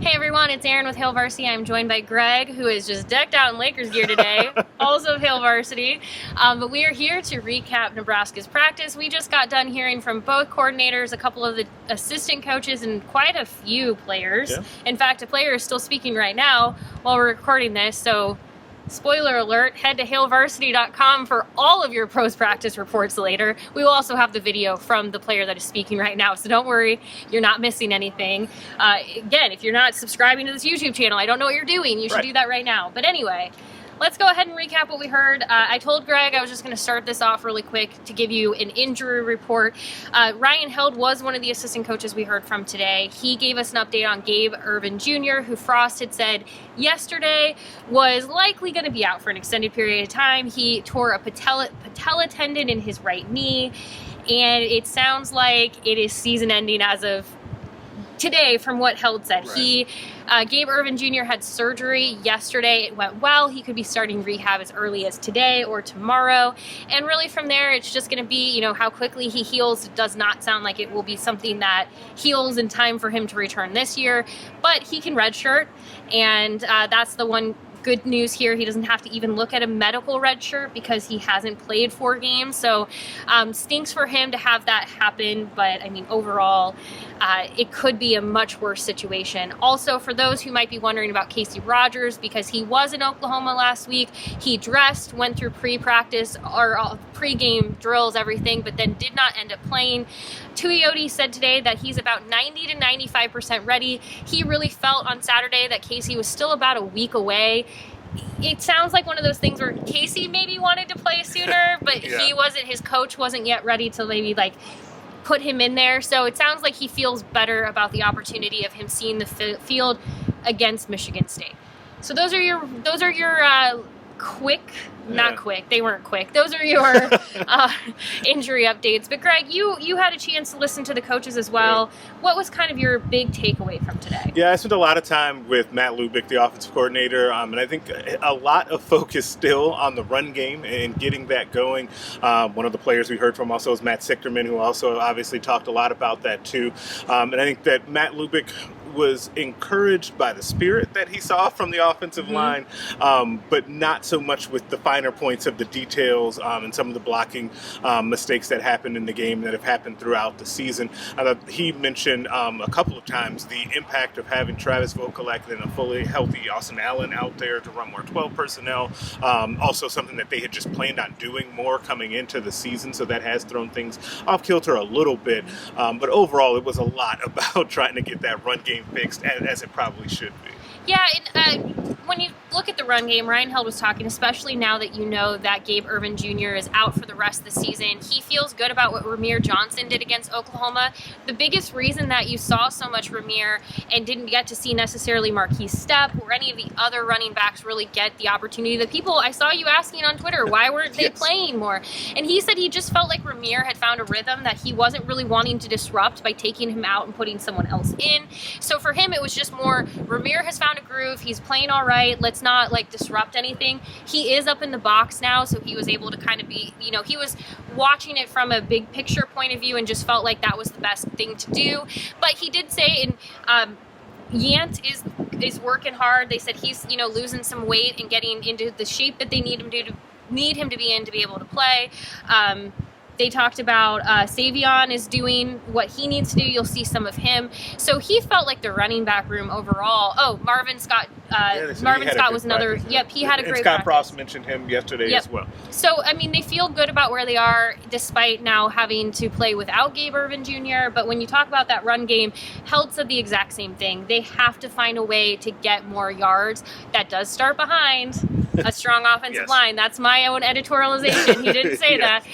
Hey everyone, it's Erin with Hail Varsity. I'm joined by Greg, who is just decked out in Lakers gear today, also of Hail Varsity. But we are here to recap Nebraska's practice. We just got done hearing from both coordinators, a couple of the assistant coaches, and quite a few players. Yeah. In fact, a player is still speaking right now while we're recording this, so spoiler alert, head to hailvarsity.com for all of your post-practice reports later. We will also have the video from the player that is speaking right now, so don't worry, you're not missing anything. Again, if you're not subscribing to this YouTube channel, I don't know what you're doing. You should do that right now. But anyway, let's go ahead and recap what we heard. I told Greg I was just going to start this off really quick to give you an injury report. Ryan Held was one of the assistant coaches we heard from today. He gave us an update on Gabe Ervin Jr., who Frost had said yesterday was likely going to be out for an extended period of time. He tore a patella tendon in his right knee, and it sounds like it is season ending as of today from what Held said. Gabe Ervin Jr. had surgery yesterday. It went well. He could be starting rehab as early as today or tomorrow. And really from there, it's just going to be, how quickly he heals. It does not sound like it will be something that heals in time for him to return this year, but he can redshirt. And that's the one good news here. He doesn't have to even look at a medical red shirt because he hasn't played 4 games. So stinks for him to have that happen. But I mean, overall, it could be a much worse situation. Also, for those who might be wondering about Casey Rogers, because he was in Oklahoma last week, he dressed, went through pre-practice or pre-game drills, everything, but then did not end up playing. Tuioti said today that he's about 90 to 95% ready. He really felt on Saturday that Casey was still about a week away. It sounds like one of those things where Casey maybe wanted to play sooner, but he wasn't, his coach wasn't yet ready to maybe put him in there. So it sounds like he feels better about the opportunity of him seeing the field against Michigan State. So those are your quick, not quick, they weren't quick. Those are your injury updates. But Greg, you had a chance to listen to the coaches as well. What was kind of your big takeaway from today? Yeah, I spent a lot of time with Matt Lubick, the offensive coordinator, and I think a lot of focus still on the run game and getting that going. One of the players we heard from also is Matt Sichterman, who also obviously talked a lot about that too. And I think that Matt Lubick was encouraged by the spirit that he saw from the offensive line, but not so much with the finer points of the details and some of the blocking mistakes that happened in the game that have happened throughout the season. He mentioned a couple of times the impact of having Travis Vokalek and a fully healthy Austin Allen out there to run more 12 personnel. Also something that they had just planned on doing more coming into the season, so that has thrown things off kilter a little bit. But overall, it was a lot about trying to get that run game fixed as it probably should be. Yeah, and when you look at the run game, Ryan Held was talking, especially now that you know that Gabe Ervin Jr. is out for the rest of the season. He feels good about what Ramir Johnson did against Oklahoma. The biggest reason that you saw so much Ramir and didn't get to see necessarily Marquise Stepp or any of the other running backs really get the opportunity, the people I saw you asking on Twitter, why weren't they playing more? And he said he just felt like Ramir had found a rhythm that he wasn't really wanting to disrupt by taking him out and putting someone else in. So for him, it was just more, Ramir has found a groove, he's playing all right, let's not disrupt anything. He is up in the box now, so he was able to kind of be, he was watching it from a big picture point of view and just felt like that was the best thing to do. But he did say, Yant is working hard. They said he's, losing some weight and getting into the shape that they need him to be in to be able to play. They talked about Savion is doing what he needs to do. You'll see some of him. So he felt like the running back room overall. Oh, Marvin Scott. Marvin Scott was another. Yep, he had a great Scott practice. Frost mentioned him yesterday as well. So, I mean, they feel good about where they are despite now having to play without Gabe Ervin Jr. But when you talk about that run game, Held said the exact same thing. They have to find a way to get more yards. That does start behind a strong offensive line. That's my own editorialization. He didn't say that.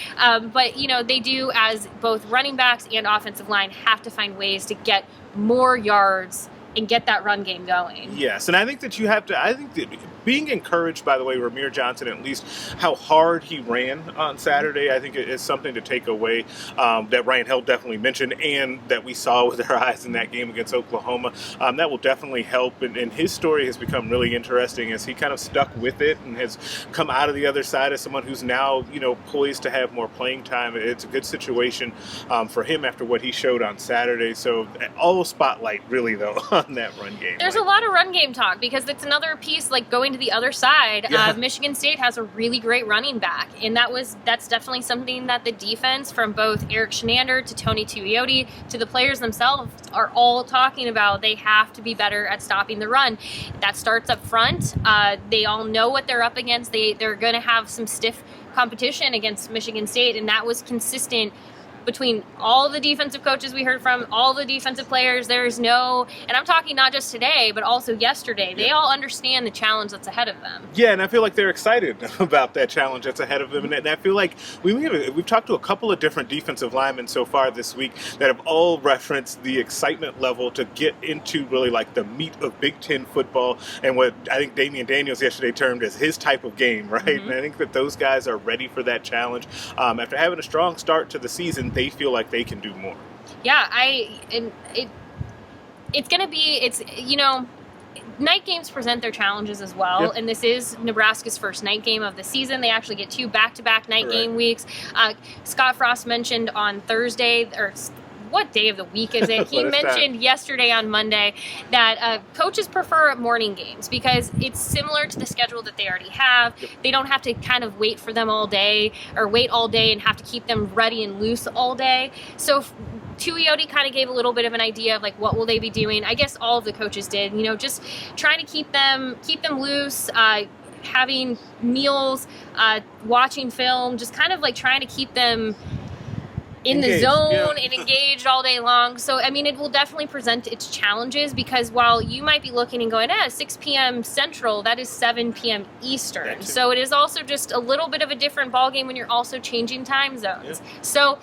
But, they do, as both running backs and offensive line, have to find ways to get more yards and get that run game going. Yes, and I think that being encouraged by the way Ramir Johnson, at least how hard he ran on Saturday, I think it is something to take away that Ryan Held definitely mentioned and that we saw with our eyes in that game against Oklahoma. That will definitely help, and his story has become really interesting as he kind of stuck with it and has come out of the other side as someone who's now, poised to have more playing time. It's a good situation for him after what he showed on Saturday. So all spotlight really, though, on that run game. There's a lot of run game talk because it's another piece, like going to the other side. Yeah. Michigan State has a really great running back, and that's definitely something that the defense, from both Eric Shenander to Tony Tuioti to the players themselves, are all talking about. They have to be better at stopping the run. That starts up front. They all know what they're up against. They're going to have some stiff competition against Michigan State, and that was consistent between all the defensive coaches we heard from, all the defensive players. There's no, and I'm talking not just today, but also yesterday. They all understand the challenge that's ahead of them. Yeah, and I feel like they're excited about that challenge that's ahead of them. And I feel like we've talked to a couple of different defensive linemen so far this week that have all referenced the excitement level to get into really like the meat of Big Ten football and what I think Damian Daniels yesterday termed as his type of game, right? Mm-hmm. And I think that those guys are ready for that challenge. After having a strong start to the season, they feel like they can do more. Yeah, it's going to be, night games present their challenges as well. Yep. And this is Nebraska's first night game of the season. They actually get 2 back-to-back night game weeks. Scott Frost mentioned on Thursday, or what day of the week is it? He mentioned yesterday on Monday that coaches prefer morning games because it's similar to the schedule that they already have. Yep. They don't have to kind of wait for them all day or wait all day and have to keep them ready and loose all day. So Tuioti kind of gave a little bit of an idea of like what will they be doing. I guess all of the coaches did, just trying to keep them loose, having meals, watching film, just kind of like trying to keep them in the zone and engaged all day long. So, it will definitely present its challenges because while you might be looking and going, 6 p.m. Central, that is 7 p.m. Eastern. So it is also just a little bit of a different ballgame when you're also changing time zones. Yeah. So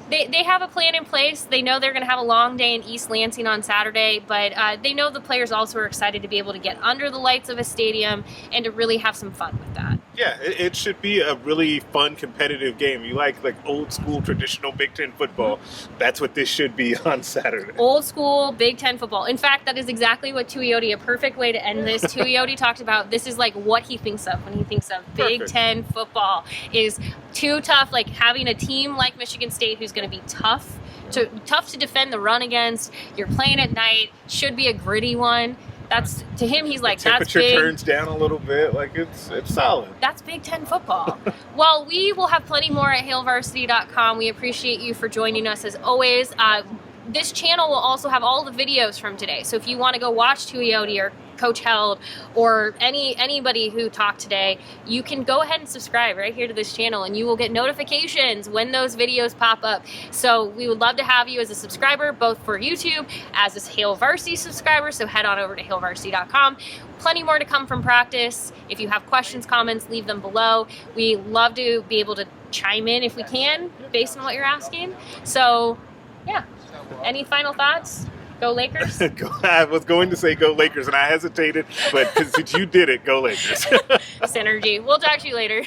they have a plan in place. They know they're going to have a long day in East Lansing on Saturday, but they know the players also are excited to be able to get under the lights of a stadium and to really have some fun with that. Yeah, it should be a really fun, competitive game. You like old school, traditional Big Ten football. That's what this should be on Saturday. Old school Big Ten football. In fact, that is exactly what Tuioti, a perfect way to end this. Tuioti talked about this is like what he thinks of when he thinks of Big Ten football is too tough. Like having a team like Michigan State who's going to be tough to defend the run against. You're playing at night. Should be a gritty one. That's to him. He's like, that's big. Temperature turns down a little bit. Like it's solid. That's Big Ten football. Well, we will have plenty more at HailVarsity.com. We appreciate you for joining us as always. This channel will also have all the videos from today. So if you want to go watch Tuioti or Coach Held or anybody who talked today, you can go ahead and subscribe right here to this channel and you will get notifications when those videos pop up. So we would love to have you as a subscriber, both for YouTube as a Hail Varsity subscriber. So head on over to HailVarsity.com. Plenty more to come from practice. If you have questions, comments, leave them below. We love to be able to chime in if we can based on what you're asking. So yeah, any final thoughts? Go Lakers? I was going to say go Lakers, and I hesitated, but since you did it, go Lakers. Synergy. We'll talk to you later.